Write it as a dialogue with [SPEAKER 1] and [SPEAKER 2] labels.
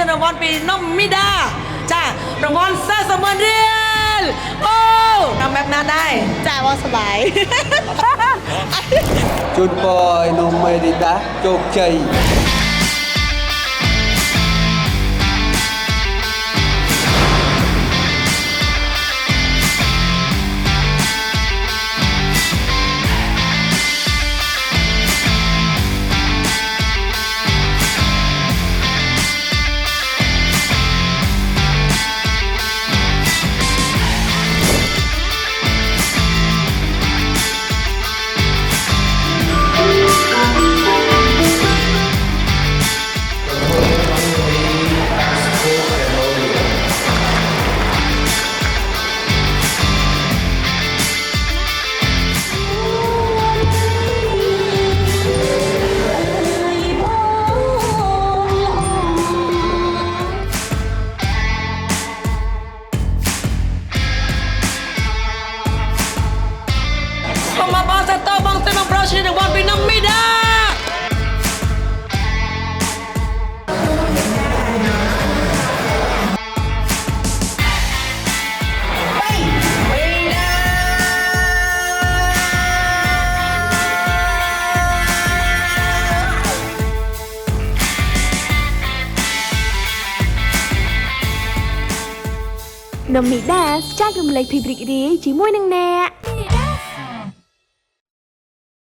[SPEAKER 1] ชิญรางวัลปีน้องมิดาจ้ารางวัล30,000 เรียลโอ้ทำแบบนั้นได้
[SPEAKER 2] จ่าว่าสบาย
[SPEAKER 3] จุดปอยนมเมริกาโจกใจ
[SPEAKER 1] ก็มาบอลสเตอร์บังเต้นบังโปรชิญรางวัลปีน้องมิดา
[SPEAKER 4] นมមីដាចែករំលែកភាពរីករាយជាមួយនឹងអ្នក